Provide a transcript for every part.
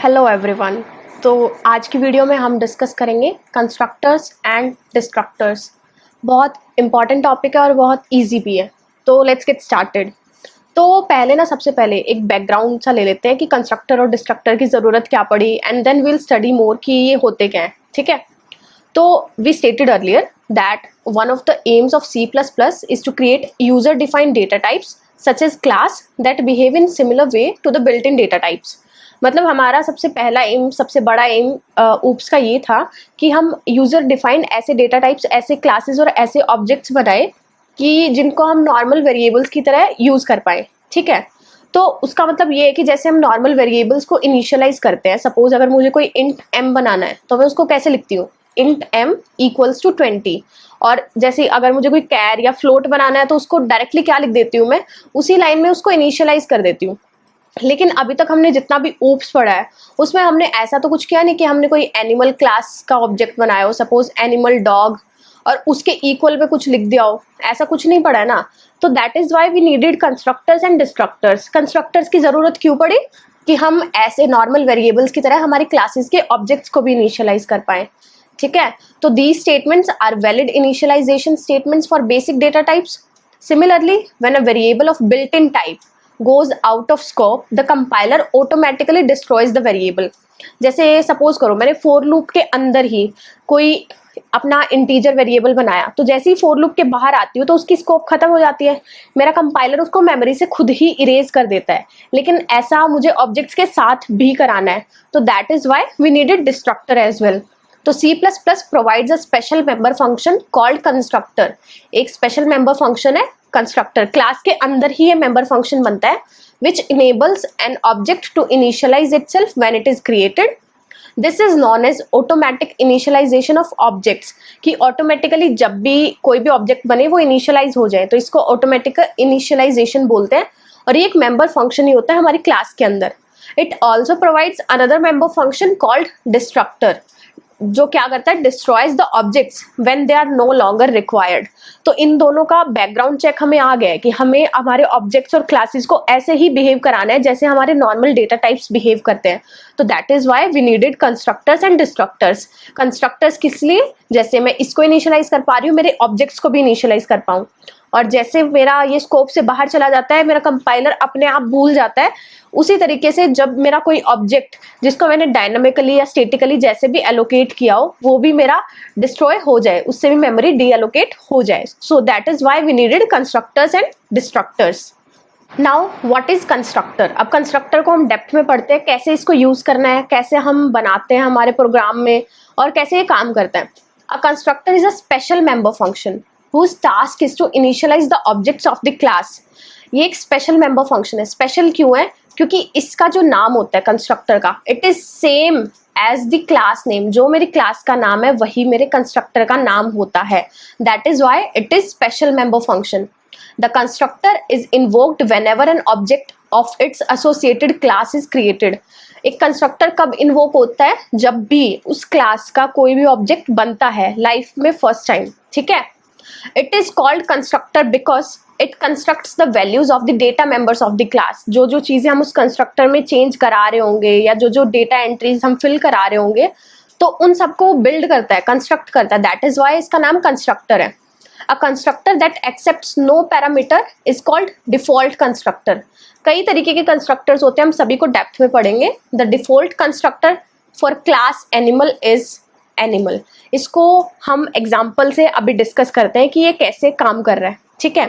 Hello everyone. तो आज की वीडियो में हम डिस्कस करेंगे कंस्ट्रक्टर्स एंड डिस्ट्रक्टर्स। बहुत इंपॉर्टेंट टॉपिक है और बहुत इजी भी है। तो लेट्स गेट स्टार्टेड। तो पहले ना सबसे पहले एक बैकग्राउंड सा ले लेते हैं कि कंस्ट्रक्टर और डिस्ट्रक्टर की ज़रूरत क्या पड़ी, and then we'll study more कि ये होते क्या हैं। ठीक है। तो we stated earlier that one of the aims of C++ is to create user-defined data types such as class that behave in similar way to the built-in data types। मतलब हमारा सबसे पहला एम, सबसे बड़ा एम ऊप्स का ये था कि हम यूज़र डिफाइंड ऐसे डेटा टाइप्स, ऐसे क्लासेस और ऐसे ऑब्जेक्ट्स बनाए कि जिनको हम नॉर्मल वेरिएबल्स की तरह यूज़ कर पाए। ठीक है। तो उसका मतलब ये है कि जैसे हम नॉर्मल वेरिएबल्स को इनिशियलाइज करते हैं, सपोज अगर मुझे कोई इंट m बनाना है तो मैं उसको कैसे लिखती हूँ, इंट m इक्वल्स टू 20। और जैसे अगर मुझे कोई कैर या फ्लोट बनाना है तो उसको डायरेक्टली क्या लिख देती हूँ, मैं उसी लाइन में उसको इनिशियलाइज कर देती हूँ। लेकिन अभी तक हमने जितना भी ऊप्स पढ़ा है उसमें हमने ऐसा तो कुछ किया नहीं कि हमने कोई एनिमल क्लास का ऑब्जेक्ट बनाया हो, सपोज एनिमल डॉग, और उसके इक्वल पे कुछ लिख दिया हो। ऐसा कुछ नहीं पढ़ा है ना। तो that is why we needed constructors and destructors. Constructors की जरूरत क्यों पड़ी कि हम ऐसे नॉर्मल वेरिएबल्स की तरह हमारी क्लासेस के ऑब्जेक्ट्स को भी इनिशियलाइज कर पाए। ठीक है। तो these statements are valid initialization statements for basic data types. Similarly, when a variable of built-in type goes out of scope, the compiler automatically destroys the variable। जैसे सपोज करो मैंने फोर लूप के अंदर ही कोई अपना इंटीजर वेरिएबल बनाया, तो जैसे ही फोर लूप के बाहर आती हूँ तो उसकी स्कोप खत्म हो जाती है। मेरा कंपाइलर उसको मेमोरी से खुद ही इरेज कर देता है, लेकिन ऐसा मुझे ऑब्जेक्ट्स के साथ भी कराना है। तो that is why we needed destructor as well. तो C++ provides a special member function called constructor. एक स्पेशल मेंबर फंक्शन है कंस्ट्रक्टर, क्लास के अंदर ही ये मेंबर फंक्शन बनता है, which enables an object to initialize itself when it is created। This is known as automatic initialization of objects, कि automatically जब भी कोई भी ऑब्जेक्ट बने वो इनिशियलाइज हो जाए, तो इसको ऑटोमेटिक इनिशियलाइजेशन बोलते हैं। और ये एक मेंबर फंक्शन ही होता है हमारी क्लास के अंदर। It also provides another member function called destructor, जो क्या करता है, destroys the objects when they are no longer required. तो इन दोनों का बैकग्राउंड चेक हमें आ गया है कि हमें हमारे ऑब्जेक्ट्स और क्लासेस को ऐसे ही बिहेव कराना है जैसे हमारे नॉर्मल डेटा टाइप्स बिहेव करते हैं। तो that is why we needed constructors and destructors. Constructors किस लिए, जैसे मैं इसको इनिशियलाइज कर पा रही हूँ, मेरे ऑब्जेक्ट्स को भी इनिशियलाइज कर पाऊँ। और जैसे मेरा ये स्कोप से बाहर चला जाता है, मेरा कंपाइलर अपने आप भूल जाता है, उसी तरीके से जब मेरा कोई ऑब्जेक्ट जिसको मैंने डायनामिकली या स्टेटिकली जैसे भी एलोकेट किया हो वो भी मेरा डिस्ट्रॉय हो जाए, उससे भी मेमोरी डी एलोकेट हो जाए। So that is why we needed constructors and destructors. Now what is constructor. अब कंस्ट्रक्टर को हम डेप्थ में पढ़ते हैं, कैसे इसको यूज करना है, कैसे हम बनाते हैं हमारे प्रोग्राम में, और कैसे ये काम करता है। A constructor is a special member function whose task is to initialize the objects of the class। ये एक स्पेशल मेंबर फंक्शन है। स्पेशल क्यों है, क्योंकि इसका जो नाम होता है कंस्ट्रक्टर का, it is same as the class name. जो मेरी क्लास का नाम है वही मेरे कंस्ट्रक्टर का नाम होता है। That is why it is special member function. The constructor is invoked whenever an object of its associated class is created। एक कंस्ट्रक्टर कब इन्वोक होता है, जब भी उस क्लास का कोई भी ऑब्जेक्ट बनता है लाइफ में फर्स्ट टाइम। ठीक है। It is called constructor because it constructs the values of the data members of the class। जो जो चीज़ें हम उस कंस्ट्रक्टर में चेंज करा रहे होंगे या जो जो डेटा एंट्रीज हम फिल करा रहे होंगे, तो उन सबको बिल्ड करता है, कंस्ट्रक्ट करता है। दैट इज वाई इसका नाम कंस्ट्रक्टर है। A constructor that accepts no parameter is called default constructor. कई तरीके के कंस्ट्रक्टर्स होते हैं, हम सभी को डेप्थ में पढ़ेंगे। The default constructor for class animal is animal. इसको हम एग्जाम्पल से अभी डिस्कस करते हैं कि ये कैसे काम कर रहा है। ठीक है।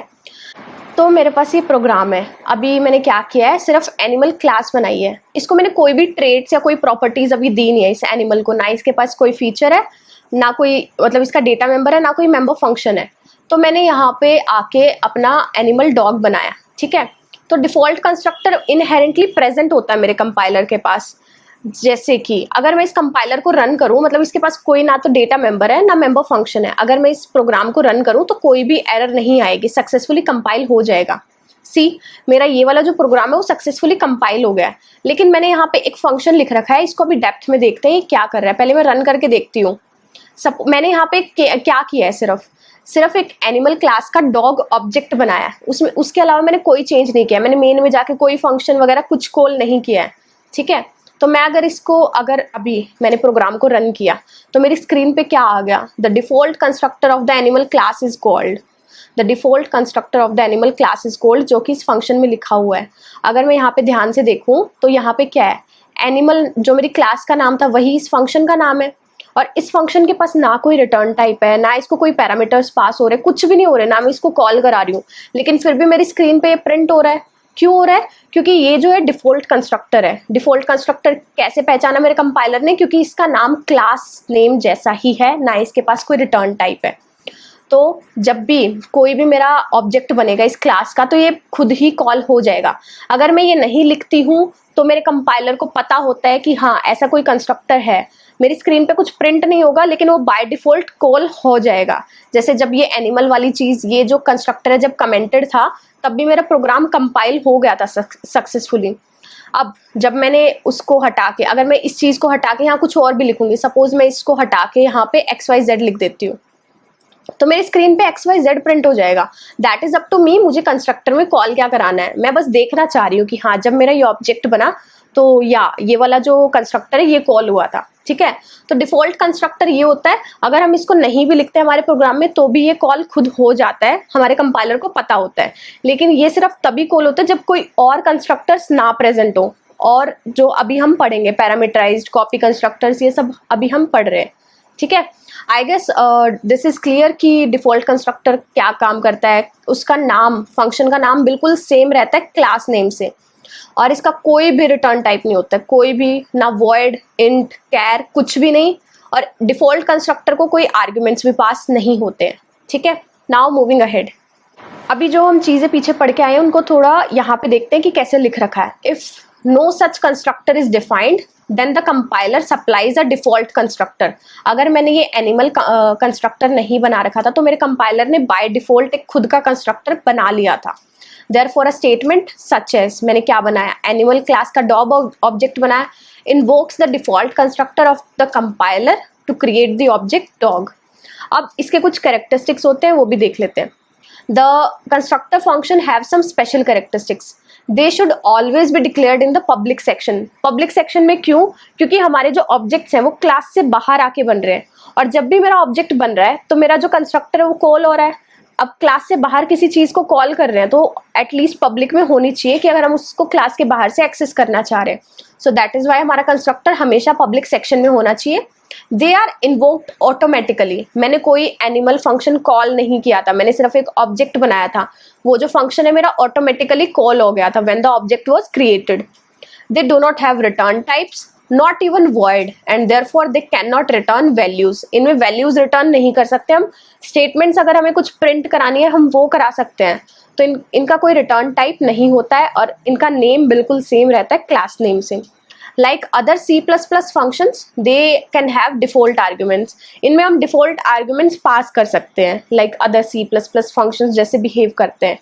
तो मेरे पास ये प्रोग्राम है, अभी मैंने क्या किया है, सिर्फ एनिमल क्लास बनाई है। इसको मैंने कोई भी ट्रेट्स या कोई प्रॉपर्टीज अभी दी नहीं है इस एनिमल को, ना इसके पास कोई फीचर है, ना कोई मतलब इसका डेटा मेंबर है, ना कोई मेंबर फंक्शन है। तो मैंने यहाँ पे आके अपना एनिमल डॉग बनाया। ठीक है। तो डिफॉल्ट कंस्ट्रक्टर इनहेरेंटली प्रेजेंट होता है मेरे कंपाइलर के पास। जैसे कि अगर मैं इस कंपाइलर को रन करूं, मतलब इसके पास कोई ना तो डेटा मेंबर है ना मेंबर फंक्शन है, अगर मैं इस प्रोग्राम को रन करूं तो कोई भी एरर नहीं आएगी, सक्सेसफुली कंपाइल हो जाएगा। सी, मेरा ये वाला जो प्रोग्राम है वो सक्सेसफुली कंपाइल हो गया है, लेकिन मैंने यहाँ पे एक फंक्शन लिख रखा है, इसको अभी डेप्थ में देखते हैं क्या कर रहा है। पहले मैं रन करके देखती हूँ। मैंने यहाँ पे क्या किया है, सिर्फ एक एनिमल क्लास का डॉग ऑब्जेक्ट बनाया है, उसमें उसके अलावा मैंने कोई चेंज नहीं किया। मैंने मेन में जाके कोई फंक्शन वगैरह कुछ कॉल नहीं किया है। ठीक है। तो मैं अगर अभी मैंने प्रोग्राम को रन किया तो मेरी स्क्रीन पे क्या आ गया, the default constructor of the animal class is called, the default constructor of the animal class is called, जो कि इस फंक्शन में लिखा हुआ है। अगर मैं यहाँ पे ध्यान से देखूँ तो यहाँ पे क्या है, एनिमल जो मेरी क्लास का नाम था वही इस फंक्शन का नाम है, और इस फंक्शन के पास ना कोई रिटर्न टाइप है, ना इसको कोई पैरामीटर्स पास हो रहे, कुछ भी नहीं हो रहे, ना मैं इसको कॉल करा रही हूँ, लेकिन फिर भी मेरी स्क्रीन पे प्रिंट हो रहा है। क्यों हो रहा है? क्योंकि ये जो है डिफॉल्ट कंस्ट्रक्टर है। डिफॉल्ट कंस्ट्रक्टर कैसे पहचाना मेरे कंपाइलर ने? क्योंकि इसका नाम क्लास नेम जैसा ही है, ना इसके पास कोई रिटर्न टाइप है। तो जब भी कोई भी मेरा ऑब्जेक्ट बनेगा इस क्लास का तो ये खुद ही कॉल हो जाएगा। अगर मैं ये नहीं लिखती हूँ तो मेरे कंपाइलर को पता होता है कि हाँ ऐसा कोई कंस्ट्रक्टर है, मेरी स्क्रीन पे कुछ प्रिंट नहीं होगा लेकिन वो बाय डिफॉल्ट कॉल हो जाएगा। जैसे जब ये एनिमल वाली चीज़, ये जो कंस्ट्रक्टर है जब कमेंटेड था तब भी मेरा प्रोग्राम कंपाइल हो गया था सक्सेसफुली। अब जब मैंने उसको हटा के, अगर मैं इस चीज़ को हटा के यहाँ कुछ और भी लिखूंगी, सपोज मैं इसको हटा के यहाँ पे XYZ लिख देती हूँ, तो मेरी स्क्रीन पे XYZ प्रिंट हो जाएगा। That is up to me, मुझे कंस्ट्रक्टर में कॉल क्या कराना है। मैं बस देखना चाह रही हूँ कि हाँ जब मेरा ये ऑब्जेक्ट बना तो या ये वाला जो कंस्ट्रक्टर है ये कॉल हुआ था, ठीक है। तो डिफॉल्ट कंस्ट्रक्टर ये होता है, अगर हम इसको नहीं भी लिखते हमारे प्रोग्राम में तो भी ये कॉल खुद हो जाता है, हमारे कंपाइलर को पता होता है। लेकिन ये सिर्फ तभी कॉल होता है जब कोई और कंस्ट्रक्टर्स ना प्रेजेंट हो, और जो अभी हम पढ़ेंगे पैरामीटराइज्ड, कॉपी कंस्ट्रक्टर्स, ये सब अभी हम पढ़ रहे हैं, ठीक है। I guess this is clear कि डिफॉल्ट कंस्ट्रक्टर क्या काम करता है। उसका नाम, फंक्शन का नाम बिल्कुल सेम रहता है क्लास नेम से, और इसका कोई भी रिटर्न टाइप नहीं होता है, कोई भी, ना वॉइड, इंट, कैर, कुछ भी नहीं। और डिफॉल्ट कंस्ट्रक्टर को कोई आर्ग्यूमेंट्स भी पास नहीं होते हैं, ठीक है। नाउ मूविंग अहेड, अभी जो हम चीज़ें पीछे पढ़ के आए हैं उनको थोड़ा यहाँ पे देखते हैं कि कैसे लिख रखा है। If no such constructor is defined then the compiler supplies a default constructor. अगर मैंने ये एनिमल कंस्ट्रक्टर नहीं बना रखा था तो मेरे कंपाइलर ने बाय डिफॉल्ट एक खुद का कंस्ट्रक्टर बना लिया था। Therefore a statement such as, मैंने क्या बनाया, एनिमल क्लास का डॉग ऑब्जेक्ट बनाया, invokes the default constructor of the compiler to create the object dog. अब इसके कुछ कैरेक्टरिस्टिक्स होते हैं, वो भी देख लेते हैं। The constructor function have some special characteristics. They should always be declared in the public section. Public section में क्यों? क्योंकि हमारे जो ऑब्जेक्ट्स हैं वो क्लास से बाहर आके बन रहे हैं, और जब भी मेरा ऑब्जेक्ट बन रहा है तो मेरा जो कंस्ट्रक्टर है वो कॉल हो रहा है। अब क्लास से बाहर किसी चीज़ को कॉल कर रहे हैं तो एटलीस्ट पब्लिक में होनी चाहिए कि अगर हम उसको क्लास के बाहर से एक्सेस करना चाह रहे हैं। सो दैट इज़ वाई हमारा कंस्ट्रक्टर हमेशा पब्लिक सेक्शन में होना चाहिए। They are invoked automatically. मैंने कोई एनिमल फंक्शन कॉल नहीं किया था, मैंने सिर्फ एक ऑब्जेक्ट बनाया था, वो जो फंक्शन है मेरा ऑटोमेटिकली कॉल हो गया था when the object was created. They do not have return types, not even void, and therefore they can not return values. इनमें वैल्यूज रिटर्न नहीं कर सकते हम। स्टेटमेंट्स अगर हमें कुछ प्रिंट करानी है हम वो करा सकते हैं, तो इनका कोई रिटर्न टाइप नहीं होता है, और इनका नेम बिल्कुल सेम रहता है क्लास नेम से। Like other C++ functions, they can have default arguments. इनमें हम default arguments पास कर सकते हैं, like other C++ functions जैसे behave करते हैं।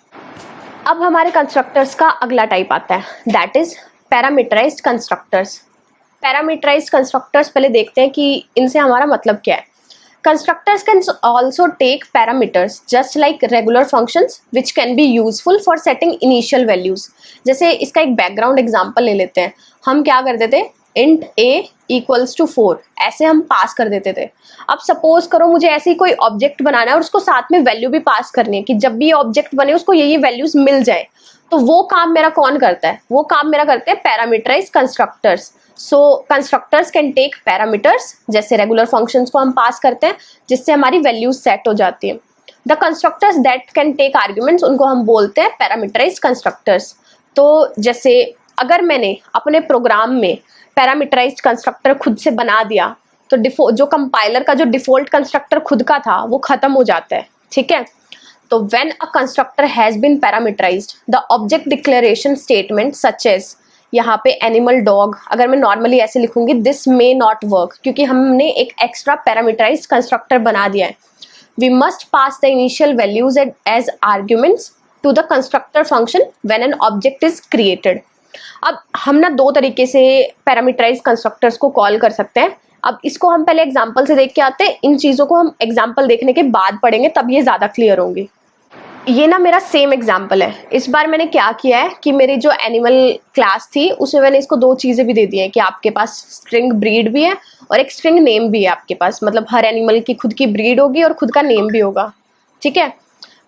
अब हमारे constructors का अगला टाइप आता है, that is parameterized constructors. Parameterized constructors पहले देखते हैं कि इनसे हमारा मतलब क्या है। Constructors can also take parameters just like regular functions which can be useful for setting initial values. जैसे इसका एक बैकग्राउंड एग्जांपल ले लेते हैं। हम क्या करते थे, int a equals to 4 ऐसे हम पास कर देते थे। अब सपोज करो मुझे ऐसे ही कोई ऑब्जेक्ट बनाना है और उसको साथ में वैल्यू भी पास करनी है कि जब भी ये ऑब्जेक्ट बने उसको ये वैल्यूज मिल जाए, तो वो काम मेरा कौन करता है? वो काम मेरा करते हैं parameterized constructors. So constructors can take parameters, जैसे रेगुलर फंक्शंस को हम पास करते हैं जिससे हमारी वैल्यूज सेट हो जाती है। The constructors that can take arguments, उनको हम बोलते हैं पैरामीटराइज्ड कंस्ट्रक्टर्स। तो जैसे अगर मैंने अपने प्रोग्राम में पैरामीटराइज्ड कंस्ट्रक्टर खुद से बना दिया तो जो कंपाइलर का जो डिफॉल्ट कंस्ट्रक्टर खुद का था वो खत्म हो जाता है, ठीक है। तो when a constructor has been parameterized the object declaration statement such as, यहाँ पे एनिमल डॉग, अगर मैं नॉर्मली ऐसे लिखूंगी दिस मे नॉट वर्क क्योंकि हमने एक एक्स्ट्रा पैरामीटराइज्ड कंस्ट्रक्टर बना दिया है। We must pass the initial values as arguments to the constructor function when an object is created. अब हम ना दो तरीके से पैरामीटराइज्ड कंस्ट्रक्टर्स को कॉल कर सकते हैं। अब इसको हम पहले एग्जांपल से देख के आते हैं, इन चीज़ों को हम एग्जांपल देखने के बाद पढ़ेंगे तब ये ज़्यादा क्लियर होंगी। ये ना मेरा सेम एग्जाम्पल है। इस बार मैंने क्या किया है कि मेरी जो एनिमल क्लास थी उसमें मैंने इसको दो चीज़ें भी दे दी हैं कि आपके पास स्ट्रिंग ब्रीड भी है और एक स्ट्रिंग नेम भी है आपके पास, मतलब हर एनिमल की खुद की ब्रीड होगी और खुद का नेम भी होगा, ठीक है।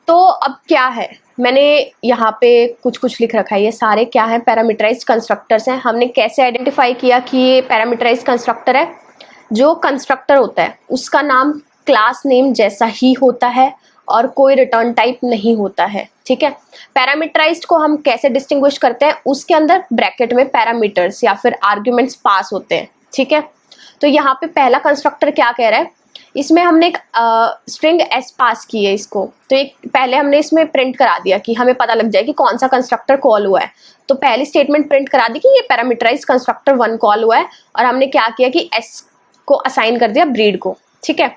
तो अब क्या है, मैंने यहाँ पे कुछ कुछ लिख रखा है, ये सारे क्या है, पैरामीटराइज्ड कंस्ट्रक्टर्स हैं। हमने कैसे आइडेंटिफाई किया कि ये पैरामीटराइज्ड कंस्ट्रक्टर है? जो कंस्ट्रक्टर होता है उसका नाम क्लास नेम जैसा ही होता है और कोई रिटर्न टाइप नहीं होता है, ठीक है। पैरामीटराइज्ड को हम कैसे डिस्टिंग्विश करते हैं, उसके अंदर ब्रैकेट में पैरामीटर्स या फिर आर्ग्यूमेंट्स पास होते हैं, ठीक है। तो यहाँ पे पहला कंस्ट्रक्टर क्या कह रहा है, इसमें हमने एक स्ट्रिंग एस पास की है इसको, तो एक पहले हमने इसमें प्रिंट करा दिया कि हमें पता लग जाए कि कौन सा कंस्ट्रक्टर कॉल हुआ है। तो पहली स्टेटमेंट प्रिंट करा दी कि ये पैरामीटराइज्ड कंस्ट्रक्टर 1 कॉल हुआ है और हमने क्या किया कि एस को असाइन कर दिया ब्रीड को, ठीक है।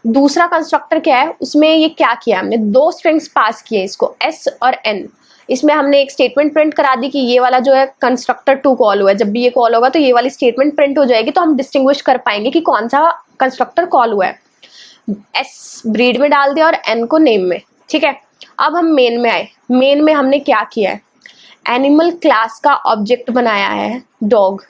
दूसरा कंस्ट्रक्टर क्या है, उसमें ये क्या किया, हमने दो स्ट्रिंग्स पास किए इसको एस और एन। इसमें हमने एक स्टेटमेंट प्रिंट करा दी कि ये वाला जो है कंस्ट्रक्टर 2 कॉल हुआ है, जब भी ये कॉल होगा तो ये वाली स्टेटमेंट प्रिंट हो जाएगी, तो हम डिस्टिंग्विश कर पाएंगे कि कौन सा कंस्ट्रक्टर कॉल हुआ है। एस ब्रीड में डाल दिया और एन को नेम में, ठीक है। अब हम मेन में आए। मेन में हमने क्या किया है, एनिमल क्लास का ऑब्जेक्ट बनाया है डॉग,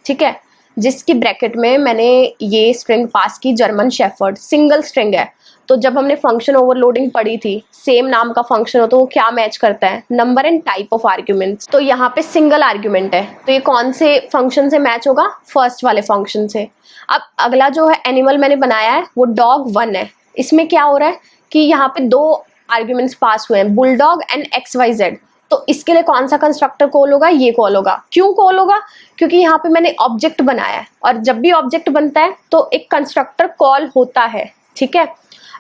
ठीक है, जिसकी ब्रैकेट में मैंने ये स्ट्रिंग पास की जर्मन शेफर्ड, सिंगल स्ट्रिंग है। तो जब हमने फंक्शन ओवरलोडिंग पढ़ी थी, सेम नाम का फंक्शन हो तो वो क्या मैच करता है, number and type of arguments. तो यहाँ पे सिंगल आर्ग्यूमेंट है, तो ये कौन से फंक्शन से मैच होगा, फर्स्ट वाले फंक्शन से। अब अगला जो है एनिमल मैंने बनाया है वो डॉग 1 है। इसमें क्या हो रहा है कि यहाँ पे दो आर्ग्यूमेंट्स पास हुए हैं, बुलडॉग एंड XYZ। तो इसके लिए कौन सा कंस्ट्रक्टर कॉल होगा, ये कॉल होगा। क्यों कॉल होगा, क्योंकि यहाँ पे मैंने ऑब्जेक्ट बनाया है और जब भी ऑब्जेक्ट बनता है तो एक कंस्ट्रक्टर कॉल होता है, ठीक है।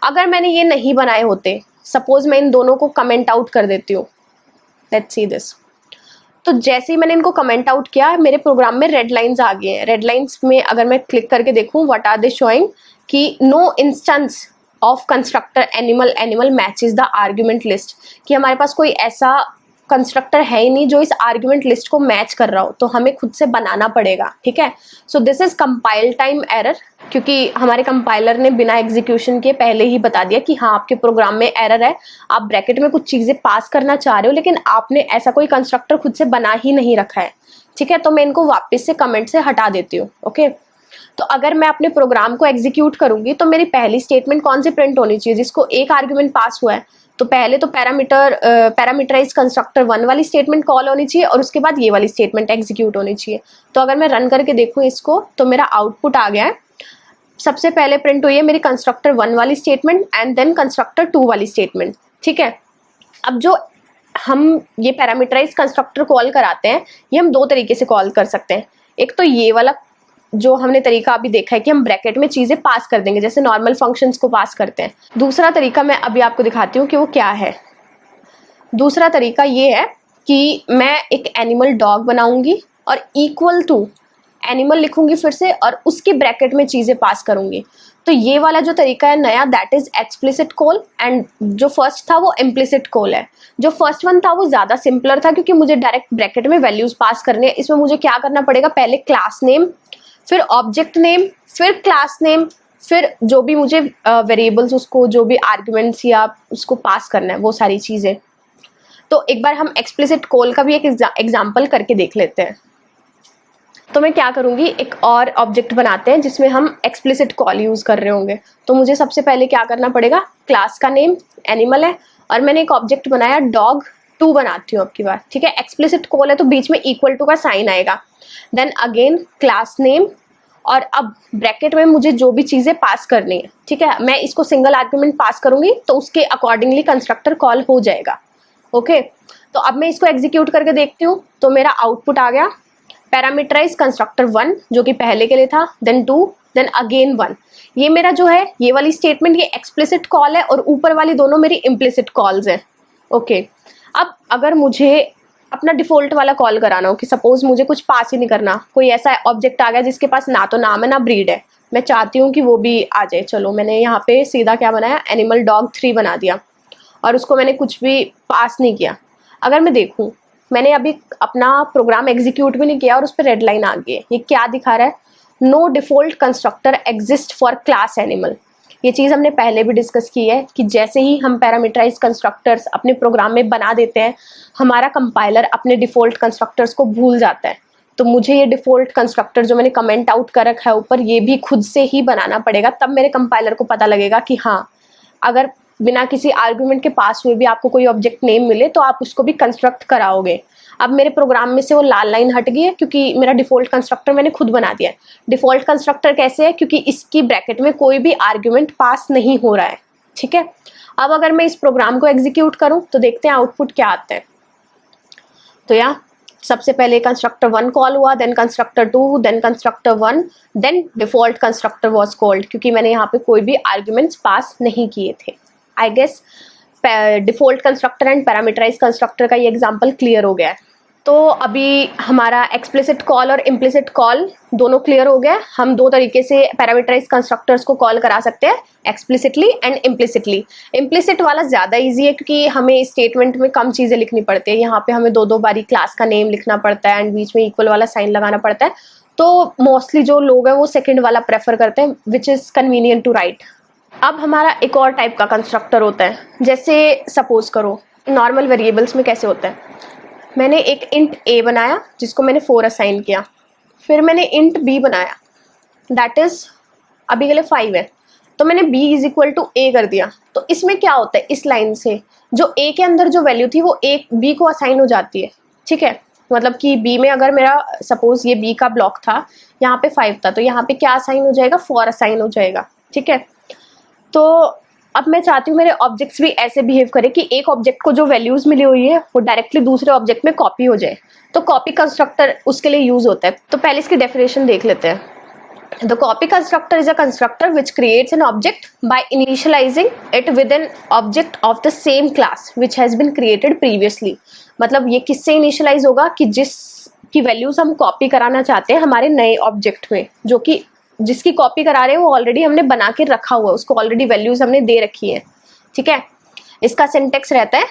अगर मैंने ये नहीं बनाए होते, सपोज मैं इन दोनों को कमेंट आउट कर देती हूँ, लेट्स सी दिस। तो जैसे ही मैंने इनको कमेंट आउट किया, मेरे प्रोग्राम में रेड लाइंस आ गए हैं। रेड लाइंस में अगर मैं क्लिक करके देखूं, व्हाट आर दे शोइंग, कि no instance of constructor animal matches the argument list, कि हमारे पास कोई ऐसा कंस्ट्रक्टर है ही नहीं जो इस आर्ग्यूमेंट लिस्ट को मैच कर रहा हो, तो हमें खुद से बनाना पड़ेगा, ठीक है। So this is compile time error, क्योंकि हमारे कंपाइलर ने बिना एग्जीक्यूशन के पहले ही बता दिया कि हाँ आपके प्रोग्राम में एरर है, आप ब्रैकेट में कुछ चीजें पास करना चाह रहे हो लेकिन आपने ऐसा कोई कंस्ट्रक्टर खुद से बना ही नहीं रखा है, ठीक है। तो मैं इनको वापस से कमेंट से हटा देती हूँ, ओके। तो अगर मैं अपने प्रोग्राम को एग्जीक्यूट करूंगी तो मेरी पहली स्टेटमेंट कौन सी प्रिंट होनी चाहिए, जिसको एक आर्ग्यूमेंट पास हुआ है, तो पहले तो पैरामीटराइज कंस्ट्रक्टर 1 वाली स्टेटमेंट कॉल होनी चाहिए और उसके बाद ये वाली स्टेटमेंट एग्जीक्यूट होनी चाहिए। तो अगर मैं रन करके देखूँ इसको, तो मेरा आउटपुट आ गया है। सबसे पहले प्रिंट हुई है मेरी कंस्ट्रक्टर 1 वाली स्टेटमेंट एंड देन कंस्ट्रक्टर 2 वाली स्टेटमेंट, ठीक है। अब जो हम ये पैरामीटराइज कंस्ट्रक्टर कॉल कराते हैं, ये हम दो तरीके से कॉल कर सकते हैं। एक तो ये वाला जो हमने तरीका अभी देखा है कि हम ब्रैकेट में चीज़ें पास कर देंगे जैसे नॉर्मल फंक्शंस को पास करते हैं। दूसरा तरीका मैं अभी आपको दिखाती हूँ कि वो क्या है। दूसरा तरीका ये है कि मैं एक एनिमल डॉग बनाऊंगी और इक्वल टू एनिमल लिखूंगी फिर से और उसकी ब्रैकेट में चीज़ें पास करूंगी। तो ये वाला जो तरीका है नया, that is explicit call, and जो फर्स्ट था वो इम्प्लिसिट कॉल है। जो फर्स्ट वन था वो ज़्यादा सिंपलर था क्योंकि मुझे डायरेक्ट ब्रैकेट में वैल्यूज पास करने हैं। इसमें मुझे क्या करना पड़ेगा, पहले क्लास नेम, फिर ऑब्जेक्ट नेम, फिर क्लास नेम, फिर जो भी मुझे वेरिएबल्स उसको जो भी आर्ग्यूमेंट्स या उसको पास करना है वो सारी चीज़ें। तो एक बार हम एक्सप्लिसिट कॉल का भी एक एग्जाम्पल करके देख लेते हैं। तो मैं क्या करूँगी, एक और ऑब्जेक्ट बनाते हैं जिसमें हम एक्सप्लिसिट कॉल यूज़ कर रहे होंगे। तो मुझे सबसे पहले क्या करना पड़ेगा, क्लास का नेम एनिमल है और मैंने एक ऑब्जेक्ट बनाया डॉग 2 बनाती हूँ अब की बार, ठीक है। एक्सप्लिसिट कॉल है तो बीच में इक्वल टू का साइन आएगा, देन अगेन क्लास नेम और अब ब्रैकेट में मुझे जो भी चीज़ें पास करनी है, ठीक है। मैं इसको सिंगल आर्ग्यूमेंट पास करूँगी तो उसके अकॉर्डिंगली कंस्ट्रक्टर कॉल हो जाएगा, ओके। तो अब मैं इसको एग्जीक्यूट करके देखती हूँ तो मेरा आउटपुट आ गया पैरामीटराइज कंस्ट्रक्टर 1 जो कि पहले के लिए था, देन 2, देन अगेन 1। ये मेरा जो है ये वाली स्टेटमेंट ये एक्सप्लिसिट कॉल है और ऊपर वाली दोनों मेरी इम्प्लिसिट कॉल्स हैं, ओके। अब अगर मुझे अपना डिफॉल्ट वाला कॉल कराना हो कि सपोज मुझे कुछ पास ही नहीं करना, कोई ऐसा ऑब्जेक्ट आ गया जिसके पास ना तो नाम है ना ब्रीड है, मैं चाहती हूँ कि वो भी आ जाए। चलो मैंने यहाँ पे सीधा क्या बनाया, एनिमल डॉग 3 बना दिया और उसको मैंने कुछ भी पास नहीं किया। अगर मैं देखूँ, मैंने अभी अपना प्रोग्राम एग्जीक्यूट भी नहीं किया और उस पर रेड लाइन आ गई है। ये क्या दिखा रहा है, no default constructor exist for class animal. ये चीज़ हमने पहले भी डिस्कस की है कि जैसे ही हम पैरामीटराइज कंस्ट्रक्टर्स अपने प्रोग्राम में बना देते हैं, हमारा कंपाइलर अपने डिफ़ॉल्ट कंस्ट्रक्टर्स को भूल जाता है। तो मुझे ये डिफ़ॉल्ट कंस्ट्रक्टर जो मैंने कमेंट आउट कर रखा है ऊपर, ये भी खुद से ही बनाना पड़ेगा, तब मेरे कंपाइलर को पता लगेगा कि हाँ, अगर बिना किसी आर्गुमेंट के पास हुए भी आपको कोई ऑब्जेक्ट नेम मिले तो आप उसको भी कंस्ट्रक्ट कराओगे। अब मेरे प्रोग्राम में से वो लाल लाइन हट गई है क्योंकि मेरा डिफ़ॉल्ट कंस्ट्रक्टर मैंने खुद बना दिया है। डिफ़ॉल्ट कंस्ट्रक्टर कैसे है? क्योंकि इसकी ब्रैकेट में कोई भी आर्ग्यूमेंट पास नहीं हो रहा है, ठीक है। अब अगर मैं इस प्रोग्राम को एग्जीक्यूट करूं तो देखते हैं आउटपुट क्या आता है। तो यहाँ सबसे पहले कंस्ट्रक्टर 1 कॉल हुआ, then constructor 2, then constructor 1, then default constructor was called, क्योंकि मैंने यहाँ पे कोई भी आर्ग्यूमेंट्स पास नहीं किए थे। I guess default constructor and parameterize constructor का ये एग्जांपल क्लियर हो गया है। तो अभी हमारा एक्सप्लिसिट कॉल और इम्प्लिसिट कॉल दोनों क्लियर हो गया। हम दो तरीके से पैरामीटराइज कंस्ट्रक्टर्स को कॉल करा सकते हैं, एक्सप्लिसिटली एंड इम्प्लिसिटली। इम्प्लिसिट वाला ज़्यादा ईजी है क्योंकि हमें स्टेटमेंट में कम चीज़ें लिखनी पड़ती है। यहाँ पे हमें दो बारी क्लास का नेम लिखना पड़ता है एंड बीच में इक्वल वाला साइन लगाना पड़ता है। तो मोस्टली जो लोग हैं वो सेकेंड वाला प्रेफर करते हैं, which is convenient to write. अब हमारा एक और टाइप का कंस्ट्रक्टर होता है, जैसे सपोज करो नॉर्मल वेरिएबल्स में कैसे होता है। मैंने एक इंट a बनाया जिसको मैंने 4 असाइन किया, फिर मैंने इंट b बनाया दैट इज अभी के लिए 5 है, तो मैंने b is equal to a कर दिया। तो इसमें क्या होता है, इस लाइन से जो a के अंदर जो वैल्यू थी वो b को असाइन हो जाती है, ठीक है। मतलब कि b में अगर मेरा सपोज ये b का ब्लॉक था, यहाँ पे 5 था, तो यहाँ पे क्या असाइन हो जाएगा, 4 असाइन हो जाएगा, ठीक है। तो अब मैं चाहती हूँ मेरे ऑब्जेक्ट्स भी ऐसे बिहेव करें कि एक ऑब्जेक्ट को जो वैल्यूज मिली हुई है वो डायरेक्टली दूसरे ऑब्जेक्ट में कॉपी हो जाए। तो कॉपी कंस्ट्रक्टर उसके लिए यूज होता है। तो पहले इसकी डेफिनेशन देख लेते हैं। The copy constructor is a constructor which creates an object by initializing it with an object of the same class which has been created previously. मतलब ये किससे इनिशियलाइज होगा कि जिसकी वैल्यूज हम कॉपी कराना चाहते हैं हमारे नए ऑब्जेक्ट में, जो कि जिसकी कॉपी करा रहे हैं वो ऑलरेडी हमने बना के रखा हुआ है, उसको ऑलरेडी वैल्यूज हमने दे रखी है, ठीक है। इसका सिंटेक्स रहता है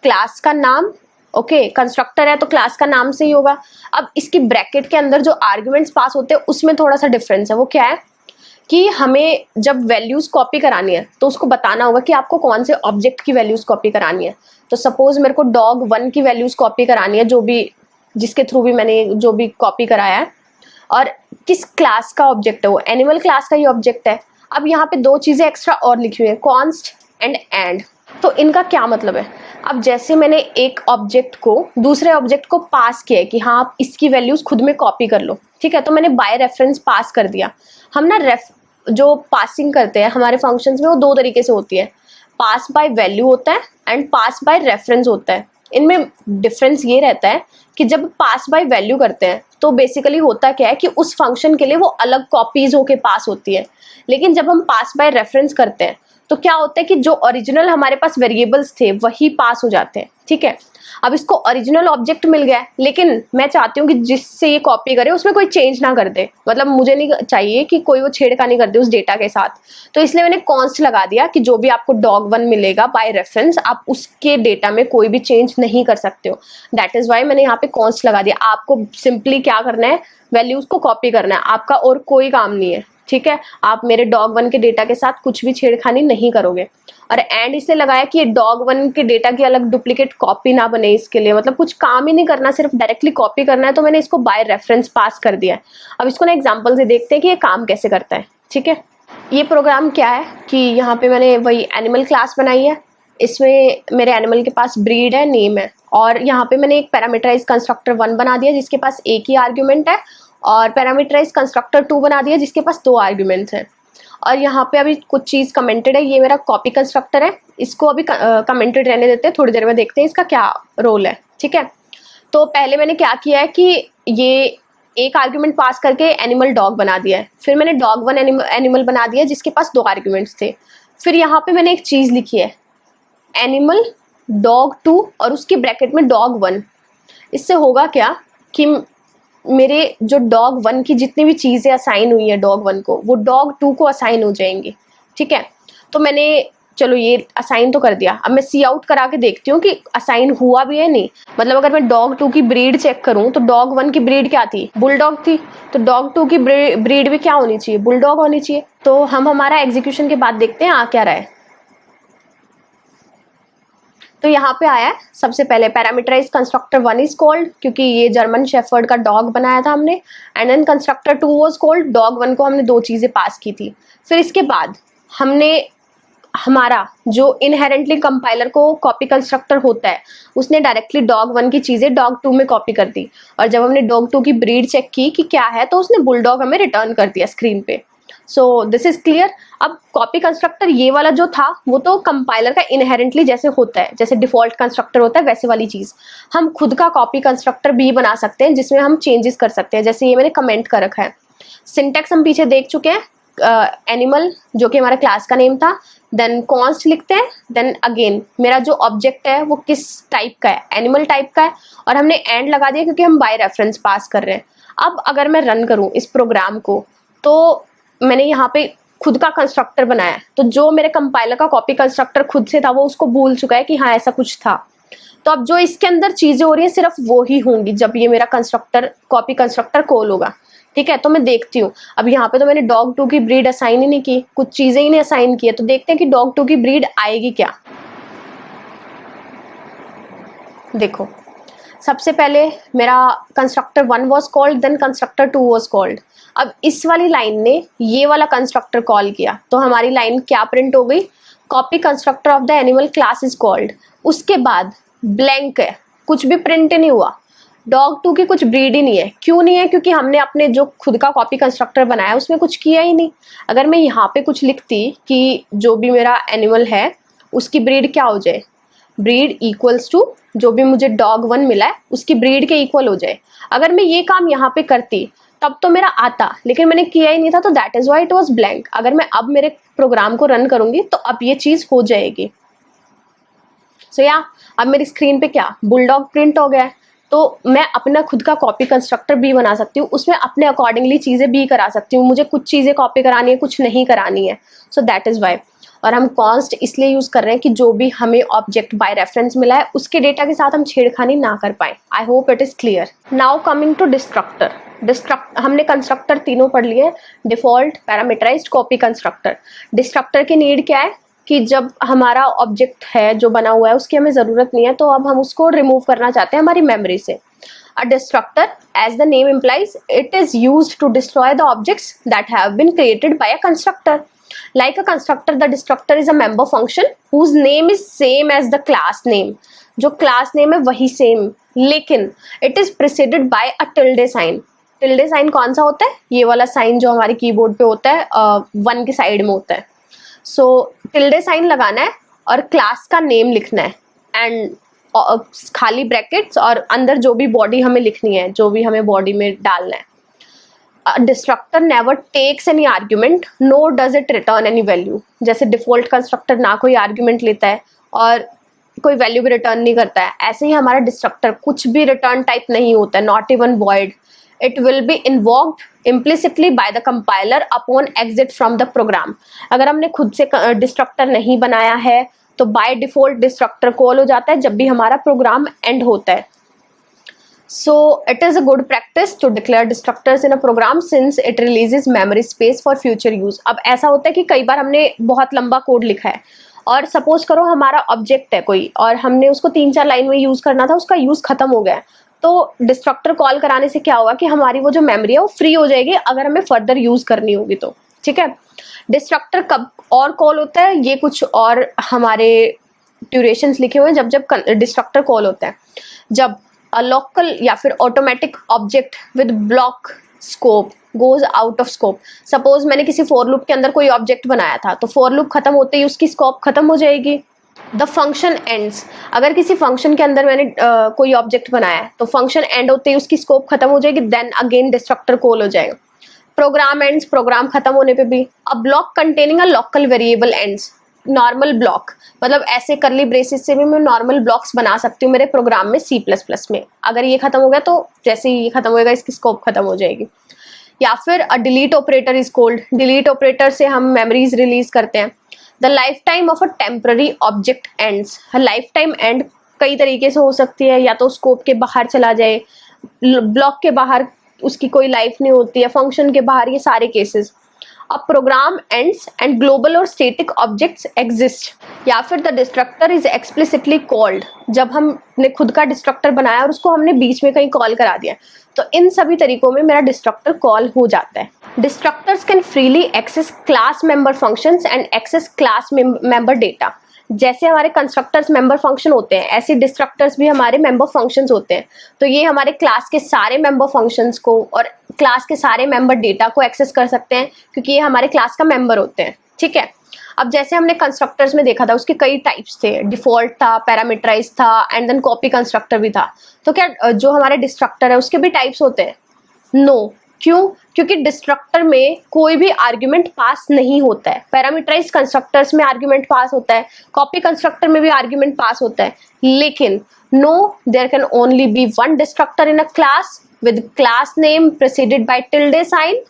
क्लास का नाम, ओके, कंस्ट्रक्टर है तो क्लास का नाम से ही होगा। अब इसकी ब्रैकेट के अंदर जो आर्ग्यूमेंट्स पास होते हैं उसमें थोड़ा सा डिफरेंस है। वो क्या है कि हमें जब वैल्यूज कॉपी करानी है तो उसको बताना होगा कि आपको कौन से ऑब्जेक्ट की वैल्यूज कॉपी करानी है। तो सपोज मेरे को डॉग 1 की वैल्यूज कॉपी करानी है, जो भी जिसके थ्रू भी मैंने जो भी कॉपी कराया है, और किस क्लास का ऑब्जेक्ट है वो, एनिमल क्लास का ही ऑब्जेक्ट है। अब यहाँ पे दो चीजें एक्स्ट्रा और लिखी हुई है, कॉन्स्ट एंड। तो इनका क्या मतलब है, अब जैसे मैंने एक ऑब्जेक्ट को दूसरे ऑब्जेक्ट को पास किया है कि हाँ आप इसकी वैल्यूज खुद में कॉपी कर लो, ठीक है। तो मैंने बाय रेफरेंस पास कर दिया। हम ना जो पासिंग करते हैं हमारे फंक्शंस में वो दो तरीके से होती है, पास बाय वैल्यू होता है एंड पास बाय रेफरेंस होता है। इनमें डिफरेंस ये रहता है कि जब पास बाय वैल्यू करते हैं तो बेसिकली होता क्या है कि उस फंक्शन के लिए वो अलग कॉपीज होके पास होती है, लेकिन जब हम पास बाय रेफरेंस करते हैं तो क्या होता है कि जो ओरिजिनल हमारे पास वेरिएबल्स थे वही पास हो जाते हैं, ठीक है। अब इसको ओरिजिनल ऑब्जेक्ट मिल गया है, लेकिन मैं चाहती हूँ कि जिससे ये कॉपी करे उसमें कोई चेंज ना कर दे, मतलब मुझे नहीं चाहिए कि कोई वो छेड़खानी कर दे उस डेटा के साथ। तो इसलिए मैंने कॉन्स्ट लगा दिया कि जो भी आपको डॉग 1 मिलेगा बाय रेफरेंस आप उसके डेटा में कोई भी चेंज नहीं कर सकते हो। दैट इज वाई मैंने यहाँ पे कॉन्स्ट लगा दिया। आपको सिंपली क्या करना है, वैल्यूज को कॉपी करना है, आपका और कोई काम नहीं है, ठीक है। आप मेरे डॉग 1 के डेटा के साथ कुछ भी छेड़खानी नहीं करोगे। और एंड इसलिए लगाया कि डॉग 1 के डेटा की अलग डुप्लीकेट कॉपी ना बने, इसके लिए मतलब कुछ काम ही नहीं करना, सिर्फ डायरेक्टली कॉपी करना है। तो मैंने इसको बाय रेफरेंस पास कर दिया है। अब इसको ना एग्जांपल से देखते हैं कि ये काम कैसे करता है, ठीक है। ये प्रोग्राम क्या है कि यहाँ पे मैंने वही एनिमल क्लास बनाई है, इसमें मेरे एनिमल के पास ब्रीड है, नेम है, और यहाँ पे मैंने एक पैरामीटराइज कंस्ट्रक्टर 1 बना दिया जिसके पास एक ही आर्ग्यूमेंट है, और पैरामीटराइज कंस्ट्रक्टर 2 बना दिया जिसके पास 2 आर्ग्यूमेंट्स हैं। और यहाँ पे अभी कुछ चीज़ कमेंटेड है, ये मेरा कॉपी कंस्ट्रक्टर है, इसको अभी कमेंटेड रहने देते हैं, थोड़ी देर में देखते हैं इसका क्या रोल है, ठीक है। तो पहले मैंने क्या किया है कि ये एक आर्ग्यूमेंट पास करके एनिमल डॉग बना दिया है, फिर मैंने डॉग 1 एनिमल बना दिया जिसके पास 2 आर्ग्यूमेंट्स थे। फिर यहाँ पे मैंने एक चीज़ लिखी है एनिमल डॉग 2 और उसकी ब्रैकेट में डॉग 1। इससे होगा क्या कि मेरे जो डॉग 1 की जितनी भी चीज़ें असाइन हुई है डॉग 1 को, वो डॉग 2 को असाइन हो जाएंगी, ठीक है। तो मैंने चलो ये असाइन तो कर दिया, अब मैं सी आउट करा के देखती हूँ कि असाइन हुआ भी है नहीं। मतलब अगर मैं डॉग 2 की ब्रीड चेक करूँ तो डॉग 1 की ब्रीड क्या थी, बुलडॉग थी, तो डॉग 2 की ब्रीड भी क्या होनी चाहिए, बुलडॉग होनी चाहिए। तो हम हमारा एग्जीक्यूशन के बाद देखते हैं आ क्या रहा है। तो यहाँ पे आया है सबसे पहले पैरामीटराइज कंस्ट्रक्टर 1 इज कॉल्ड, क्योंकि ये जर्मन शेफर्ड का डॉग बनाया था हमने, and then constructor 2 was called, dog 1 को हमने 2 चीजें पास की थी। फिर इसके बाद हमने हमारा जो इनहेरेंटली कंपाइलर को कॉपी कंस्ट्रक्टर होता है उसने डायरेक्टली डॉग 1 की चीजें डॉग 2 में कॉपी कर दी, और जब हमने डॉग 2 की ब्रीड चेक की कि क्या है तो उसने बुलडॉग हमें रिटर्न कर दिया स्क्रीन पे। So this is clear. अब कॉपी कंस्ट्रक्टर ये वाला जो था वो तो कंपाइलर का इनहेरेंटली जैसे होता है, जैसे डिफॉल्ट कंस्ट्रक्टर होता है वैसे वाली चीज। हम खुद का कॉपी कंस्ट्रक्टर भी बना सकते हैं जिसमें हम चेंजेस कर सकते हैं, जैसे ये मैंने कमेंट कर रखा है। सिंटेक्स हम पीछे देख चुके हैं, एनिमल जो कि हमारा क्लास का नेम था, देन कॉन्स्ट लिखते हैं, देन अगेन मेरा जो ऑब्जेक्ट है वो किस टाइप का है, एनिमल टाइप का है, और हमने एंड लगा दिया क्योंकि हम बाय रेफरेंस पास कर रहे हैं। अब अगर मैं रन करूं इस प्रोग्राम को तो मैंने यहाँ पे खुद का कंस्ट्रक्टर बनाया है, तो जो मेरे कंपाइलर का कॉपी कंस्ट्रक्टर खुद से था वो उसको भूल चुका है कि हाँ ऐसा कुछ था। तो अब जो इसके अंदर चीजें हो रही है सिर्फ वो ही होंगी जब ये मेरा कंस्ट्रक्टर कॉपी कंस्ट्रक्टर कॉल होगा। ठीक है, तो मैं देखती हूँ। अब यहाँ पे तो मैंने डॉग 2 की ब्रीड असाइन ही नहीं की, कुछ चीजें ही नहीं असाइन की है, तो देखते हैं कि डॉग 2 की ब्रीड आएगी क्या। देखो सबसे पहले मेरा constructor 1 was called, then constructor 2 was called. अब इस वाली लाइन ने ये वाला कंस्ट्रक्टर कॉल किया तो हमारी लाइन क्या प्रिंट हो गई, copy constructor of the animal class is called. उसके बाद ब्लैंक है, कुछ भी प्रिंट नहीं हुआ, डॉग 2 की कुछ ब्रीड ही नहीं है। क्यों नहीं है, क्योंकि हमने अपने जो खुद का कॉपी कंस्ट्रक्टर बनाया उसमें कुछ किया ही नहीं। अगर मैं यहाँ पे कुछ लिखती कि जो भी मेरा एनिमल है उसकी ब्रीड क्या हो जाए, ब्रीड इक्वल्स टू जो भी मुझे डॉग 1 मिला है उसकी ब्रीड के इक्वल हो जाए, अगर मैं ये काम यहाँ पे करती तब तो मेरा आता, लेकिन मैंने किया ही नहीं था, तो that is why it was blank. अगर मैं अब मेरे प्रोग्राम को रन करूंगी तो अब ये चीज हो जाएगी। सो या अब मेरी स्क्रीन पे क्या बुलडॉग प्रिंट हो गया है, तो मैं अपना खुद का कॉपी कंस्ट्रक्टर भी बना सकती हूँ, उसमें अपने अकॉर्डिंगली चीजें भी करा सकती हूँ। मुझे कुछ चीजें कॉपी करानी है, कुछ नहीं करानी है, सो दैट इज वाई। और हम कॉन्स्ट इसलिए यूज कर रहे हैं कि जो भी हमें ऑब्जेक्ट बाय रेफरेंस मिला है उसके डेटा के साथ हम छेड़खानी ना कर पाए। I hope it is clear. Now coming to destructor. हमने कंस्ट्रक्टर तीनों पढ़ लिए, default, parameterized, copy constructor. Destructor की नीड क्या है कि जब हमारा ऑब्जेक्ट है जो बना हुआ है उसकी हमें जरूरत नहीं है तो अब हम उसको रिमूव करना चाहते हैं हमारी मेमोरी से। A destructor, as the name implies, it is used to destroy the objects that have been created by a constructor. Like a constructor, the destructor is a member function whose name is same as the class name. जो class name है वही same, लेकिन it is preceded by a tilde sign. tilde sign कौन सा होता है, ये वाला साइन जो हमारे कीबोर्ड पे होता है, 1 के साइड में होता है। सो टिल्डे साइन लगाना है और क्लास का नेम लिखना है एंड खाली ब्रैकेट्स और अंदर जो भी बॉडी हमें लिखनी है, जो भी हमें बॉडी में डालना है। Destructor never takes any argument, no does it return any value. जैसे डिफॉल्ट कंस्ट्रक्टर ना कोई आर्ग्यूमेंट लेता है और कोई वैल्यू भी रिटर्न नहीं करता है, ऐसे ही हमारा डिस्ट्रक्टर कुछ भी रिटर्न टाइप नहीं होता है, not even void. It will be invoked implicitly by the compiler upon exit from the program. अगर हमने खुद से डिस्ट्रक्टर नहीं बनाया है तो बाय डिफॉल्ट डिस्ट्रक्टर कॉल हो जाता है जब भी हमारा प्रोग्राम एंड होता है। So it is a good practice to declare destructors in a program since it releases memory space for future use. अब ऐसा होता है कि कई बार हमने बहुत लंबा कोड लिखा है और सपोज करो हमारा ऑब्जेक्ट है कोई और हमने उसको 3-4 लाइन में यूज करना था, उसका यूज खत्म हो गया है, तो डिस्ट्रक्टर कॉल कराने से क्या होगा कि हमारी वो जो मेमोरी है वो फ्री हो जाएगी अगर हमें फर्दर यूज करनी होगी तो। ठीक है, डिस्ट्रक्टर कब और कॉल होता है, ये कुछ और हमारे ड्यूरेशंस लिखे हुए हैं जब जब डिस्ट्रक्टर कॉल होता है, जब लोकल या फिर automatic object with block scope goes out of scope. Suppose मैंने किसी फॉर लूप के अंदर कोई ऑब्जेक्ट बनाया था तो फॉर लूप खत्म होते ही उसकी स्कोप खत्म हो जाएगी। द फंक्शन एंड्स, अगर किसी फंक्शन के अंदर मैंने कोई ऑब्जेक्ट बनाया है तो फंक्शन एंड होते ही उसकी स्कोप खत्म हो जाएगी, देन अगेन डिस्ट्रक्टर कॉल हो जाएगा। प्रोग्राम एंड्स, प्रोग्राम खत्म होने पे भी। A block containing a local variable ends, normal block, मतलब ऐसे करली ब्रेसेस से भी मैं नॉर्मल ब्लॉक्स बना सकती हूँ मेरे प्रोग्राम में C++ में। अगर ये खत्म हो गया तो जैसे ही ये खत्म होएगा इसकी स्कोप खत्म हो जाएगी। या फिर a delete operator is called, delete operator से हम मेमोरीज रिलीज करते हैं। The lifetime of a temporary object ends. Lifetime end कई तरीके से हो सकती है, या तो स्कोप के बाहर चला जाए, ब्लॉक के बाहर उसकी कोई लाइफ नहीं होती है, फंक्शन के बाहर, ये सारे cases. A program ends and global और स्टैटिक ऑब्जेक्ट्स एग्जिस्ट, या फिर the destructor is explicitly called, जब हमने खुद का डिस्ट्रक्टर बनाया और उसको हमने बीच में कहीं कॉल करा दिया, तो इन सभी तरीकों में मेरा डिस्ट्रक्टर कॉल हो जाता है। Destructors can freely access class member functions and access class member data. जैसे हमारे कंस्ट्रक्टर्स मेंबर फंक्शन होते हैं, ऐसे डिस्ट्रक्टर्स भी हमारे मेंबर फंक्शंस होते हैं। तो ये हमारे क्लास के सारे मेंबर फंक्शंस को और क्लास के सारे मेंबर डेटा को एक्सेस कर सकते हैं, क्योंकि ये हमारे क्लास का मेंबर होते हैं। ठीक है, अब जैसे हमने कंस्ट्रक्टर्स में देखा था, उसके कई टाइप्स थे, डिफॉल्ट था, पैरामीटराइज था, एंड देन कॉपी कंस्ट्रक्टर भी था। तो क्या जो हमारे डिस्ट्रक्टर है उसके भी टाइप्स होते हैं? नो। क्यों? क्योंकि डिस्ट्रक्टर में कोई भी आर्ग्यूमेंट पास नहीं होता है। पैरामीटराइज कंस्ट्रक्टर्स में आर्ग्यूमेंट पास होता है, कॉपी कंस्ट्रक्टर में भी आर्ग्यूमेंट पास होता है, लेकिन no, there can only be one destructor in a class with class name preceded by tilde sign,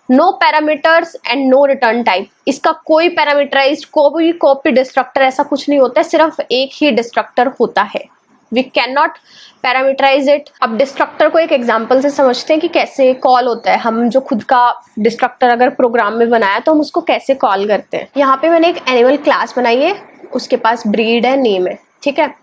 no parameters and no return type. इसका कोई पैरामीटराइज, कोई कॉपी डिस्ट्रक्टर ऐसा कुछ नहीं होता है, सिर्फ एक ही डिस्ट्रक्टर होता है। We can not parameterize it. अब डिस्ट्रक्टर को एक एग्जांपल से समझते हैं कि कैसे कॉल होता है। हम जो खुद का डिस्ट्रक्टर अगर प्रोग्राम में बनाया तो हम उसको कैसे कॉल करते हैं। यहाँ पे मैंने एक एनिमल क्लास बनाई है, उसके पास ब्रीड है, नेम है, ठीक है।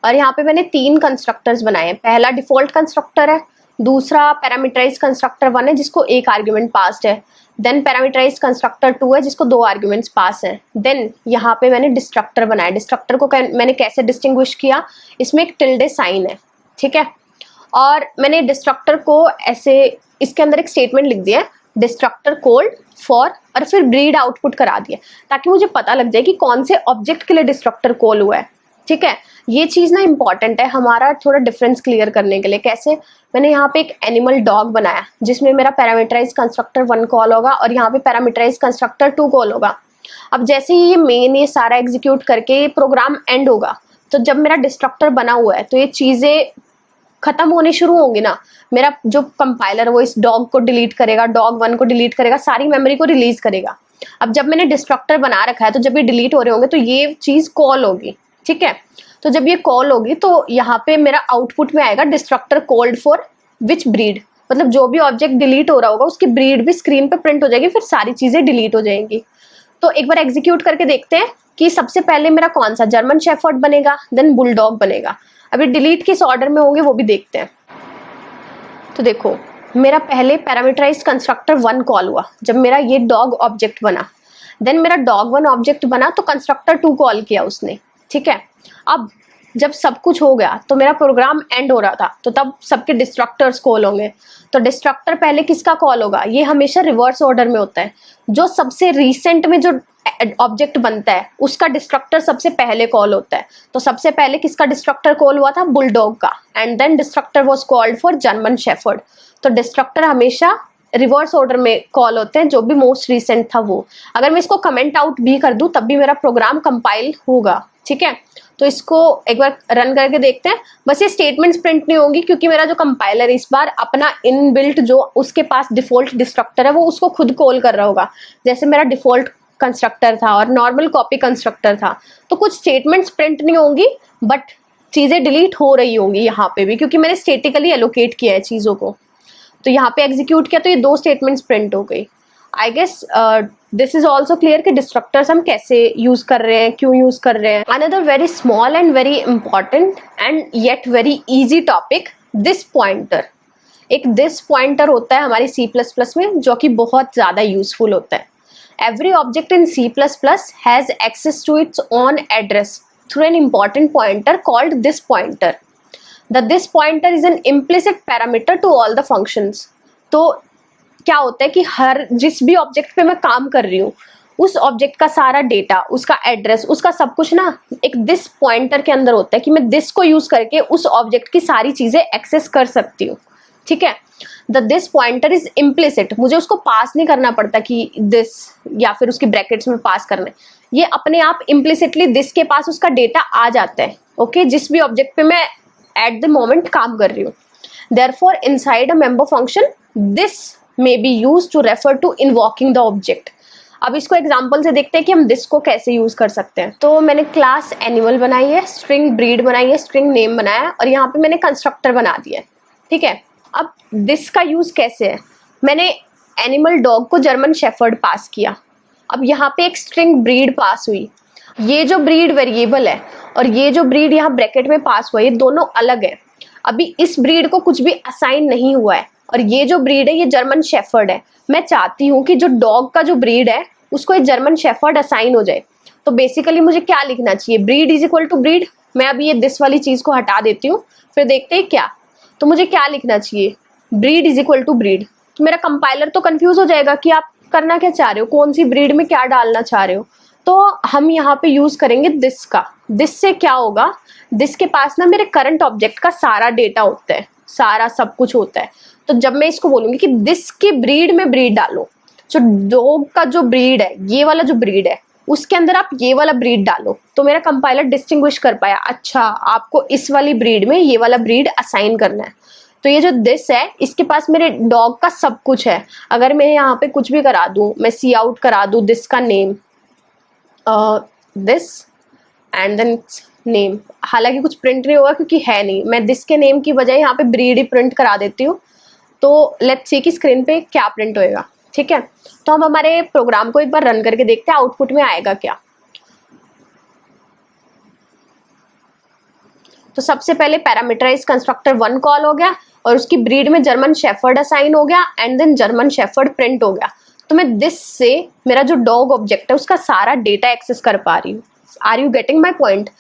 और यहाँ पे मैंने 3 कंस्ट्रक्टर्स बनाए हैं। पहला डिफॉल्ट कंस्ट्रक्टर है, दूसरा पैरामीटराइज कंस्ट्रक्टर 1 है जिसको एक आर्ग्यूमेंट पास्ड है, देन पैरामीटराइज कंस्ट्रक्टर 2 है जिसको 2 आर्ग्यूमेंट्स पास है। देन यहाँ पे मैंने डिस्ट्रक्टर बनाया। डिस्ट्रक्टर को मैंने कैसे डिस्टिंग्विश किया, इसमें एक टिल्डे साइन है, ठीक है। और मैंने डिस्ट्रक्टर को ऐसे, इसके अंदर एक स्टेटमेंट लिख दिया है, डिस्ट्रक्टर कॉल्ड फॉर, और फिर ब्रीड आउटपुट करा दिया, ताकि मुझे पता लग जाए कि कौन से ऑब्जेक्ट के लिए डिस्ट्रक्टर कॉल हुआ है, ठीक है। ये चीज़ ना इंपॉर्टेंट है हमारा थोड़ा डिफरेंस क्लियर करने के लिए। कैसे? मैंने यहाँ पे एक एनिमल डॉग बनाया जिसमें मेरा पैरामीटराइज कंस्ट्रक्टर 1 कॉल होगा और यहाँ पे पैरामीटराइज कंस्ट्रक्टर 2 कॉल होगा। अब जैसे ही ये मेन ये सारा एग्जीक्यूट करके ये प्रोग्राम एंड होगा, तो जब मेरा डिस्ट्रक्टर बना हुआ है तो ये चीज़ें खत्म होने शुरू होंगी ना। मेरा जो कंपाइलर वो इस डॉग को डिलीट करेगा, डॉग 1 को डिलीट करेगा, सारी मेमोरी को रिलीज करेगा। अब जब मैंने डिस्ट्रक्टर बना रखा है तो जब ये डिलीट हो रहे होंगे तो ये चीज़ कॉल होगी, ठीक है। तो जब ये कॉल होगी तो यहाँ पे मेरा आउटपुट में आएगा destructor called for which breed, मतलब जो भी ऑब्जेक्ट डिलीट हो रहा होगा उसकी ब्रीड भी स्क्रीन पे प्रिंट हो जाएगी, फिर सारी चीज़ें डिलीट हो जाएंगी। तो एक बार एग्जीक्यूट करके देखते हैं कि सबसे पहले मेरा कौन सा, जर्मन शेफर्ड बनेगा, देन बुलडॉग बनेगा। अभी डिलीट किस ऑर्डर में होंगे वो भी देखते हैं। तो देखो, मेरा पहले पैरामीटराइज्ड कंस्ट्रक्टर 1 कॉल हुआ जब मेरा ये डॉग ऑब्जेक्ट बना, देन मेरा डॉग 1 ऑब्जेक्ट बना तो कंस्ट्रक्टर 2 कॉल किया उसने, ठीक है। अब जब सब कुछ हो गया तो मेरा प्रोग्राम एंड हो रहा था, तो तब सबके डिस्ट्रक्टर्स कॉल होंगे। तो डिस्ट्रक्टर पहले किसका कॉल होगा? ये हमेशा रिवर्स ऑर्डर में होता है। जो सबसे रिसेंट में जो ऑब्जेक्ट बनता है उसका डिस्ट्रक्टर सबसे पहले कॉल होता है। तो सबसे पहले किसका डिस्ट्रक्टर कॉल हुआ था? बुलडॉग का, and then destructor was called for German shepherd. तो डिस्ट्रक्टर हमेशा रिवर्स ऑर्डर में कॉल होते हैं, जो भी मोस्ट रिसेंट था वो। अगर मैं इसको कमेंट आउट भी कर दूं तब भी मेरा प्रोग्राम कंपाइल होगा, ठीक है। तो इसको एक बार रन करके देखते हैं। बस ये स्टेटमेंट्स प्रिंट नहीं होंगी क्योंकि मेरा जो कंपाइलर इस बार अपना इनबिल्ट जो उसके पास डिफॉल्ट डिस्ट्रक्टर है वो उसको खुद कॉल कर रहा होगा। जैसे मेरा डिफॉल्ट कंस्ट्रक्टर था और नॉर्मल कॉपी कंस्ट्रक्टर था, तो कुछ स्टेटमेंट्स प्रिंट नहीं होंगी बट चीज़ें डिलीट हो रही होंगी यहाँ पे भी, क्योंकि मैंने स्टेटिकली एलोकेट किया है चीज़ों को। तो यहाँ पे एग्जीक्यूट किया तो ये 2 स्टेटमेंट्स प्रिंट हो गई। I guess this is also clear कि डिस्ट्रक्टर्स हम कैसे यूज कर रहे हैं, क्यों यूज कर रहे हैं। Another very small and very important and yet very easy topic, this pointer. एक दिस पॉइंटर होता है हमारी C++ में जो कि बहुत ज़्यादा यूजफुल होता है। Every object in C++ has access to its own address through an important pointer called this pointer. The this pointer is an implicit parameter to all the functions. तो क्या होता है कि हर जिस भी ऑब्जेक्ट पे मैं काम कर रही हूँ उस ऑब्जेक्ट का सारा डेटा, उसका एड्रेस, उसका सब कुछ ना एक दिस पॉइंटर के अंदर होता है कि मैं दिस को यूज करके उस ऑब्जेक्ट की सारी चीजें एक्सेस कर सकती हूँ, ठीक है। The this pointer is implicit, मुझे उसको पास नहीं करना पड़ता कि दिस या फिर उसकी ब्रैकेट्स में पास करना है। ये अपने आप इम्प्लिसिटली दिस के पास उसका डेटा आ जाता है, ओके, जिस भी ऑब्जेक्ट पे मैं एट द मोमेंट काम कर रही हूँ। Therefore inside a member function this may be used to refer to invoking the object. अब इसको एग्जांपल से देखते हैं कि हम दिस को कैसे यूज कर सकते हैं। तो मैंने क्लास एनिमल बनाई है, स्ट्रिंग ब्रीड बनाई है, स्ट्रिंग नेम बनाया है और यहाँ पे मैंने कंस्ट्रक्टर बना दिया है, ठीक है। अब दिस का यूज कैसे है, मैंने एनिमल डॉग को जर्मन शेफर्ड पास किया। अब यहाँ पे एक स्ट्रिंग ब्रीड पास हुई, ये जो ब्रीड वेरिएबल है और ये जो ब्रीड यहाँ ब्रैकेट में पास हुआ है, ये दोनों अलग है। अभी इस ब्रीड को कुछ भी असाइन नहीं हुआ है और ये जो ब्रीड है ये जर्मन शेफर्ड है। मैं चाहती हूँ कि जो डॉग का जो ब्रीड है उसको एक जर्मन शेफर्ड असाइन हो जाए। तो बेसिकली मुझे क्या लिखना चाहिए, breed is equal to breed. मैं अभी ये दिस वाली चीज को हटा देती हूँ, फिर देखते हैं क्या। तो मुझे क्या लिखना चाहिए, breed is equal to breed. तो मेरा कंपाइलर तो कंफ्यूज हो जाएगा कि आप करना क्या चाह रहे हो, कौन सी ब्रीड में क्या डालना चाह रहे हो। तो हम यहाँ पे यूज करेंगे दिस का। दिस से क्या होगा, दिस के पास ना मेरे करंट ऑब्जेक्ट का सारा डेटा होता है, सारा सब कुछ होता है। तो जब मैं इसको बोलूंगी कि दिस की ब्रीड में ब्रीड डालो, जो डॉग का जो ब्रीड है, ये वाला जो ब्रीड है, उसके अंदर आप ये वाला ब्रीड डालो, तो मेरा कंपाइलर डिस्टिंग्विश कर पाया, अच्छा आपको इस वाली ब्रीड में ये वाला ब्रीड असाइन करना है। तो ये जो दिस है इसके पास मेरे डॉग का सब कुछ है। अगर मैं यहाँ पे कुछ भी करा दूं, मैं सी आउट करा दूं दिस का name, this and then name, हालांकि कुछ प्रिंट नहीं होगा क्योंकि है नहीं। मैं दिस के नेम की बजाय यहाँ पे ब्रीड ही प्रिंट करा देती हूँ। तो लेट्स सी कि स्क्रीन पे क्या प्रिंट होएगा, ठीक है। तो हम हमारे प्रोग्राम को एक बार रन करके देखते हैं आउटपुट में आएगा क्या। तो सबसे पहले पैरामीटराइज कंस्ट्रक्टर 1 कॉल हो गया और उसकी ब्रीड में जर्मन शेफर्ड असाइन हो गया and then German shepherd print हो गया। तो मैं दिस से मेरा जो डॉग ऑब्जेक्ट है उसका सारा डेटा एक्सेस कर पा रही हूँ। Are you getting my point?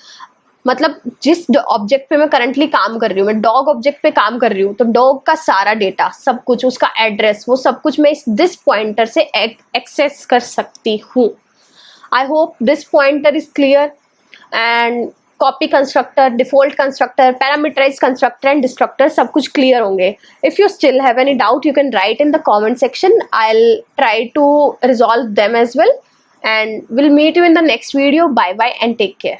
मतलब जिस ऑब्जेक्ट पे मैं करंटली काम कर रही हूँ, मैं डॉग ऑब्जेक्ट पे काम कर रही हूँ, तो डॉग का सारा डेटा, सब कुछ, उसका एड्रेस, वो सब कुछ मैं इस दिस पॉइंटर से एक्सेस कर सकती हूँ। I hope this pointer is clear. And copy constructor, default constructor, parameterize constructor and destructor सब कुछ क्लियर होंगे। If you still have any doubt you can write in the comment section, I will try to resolve them as well, and we'll meet you in the next video. Bye bye and take care.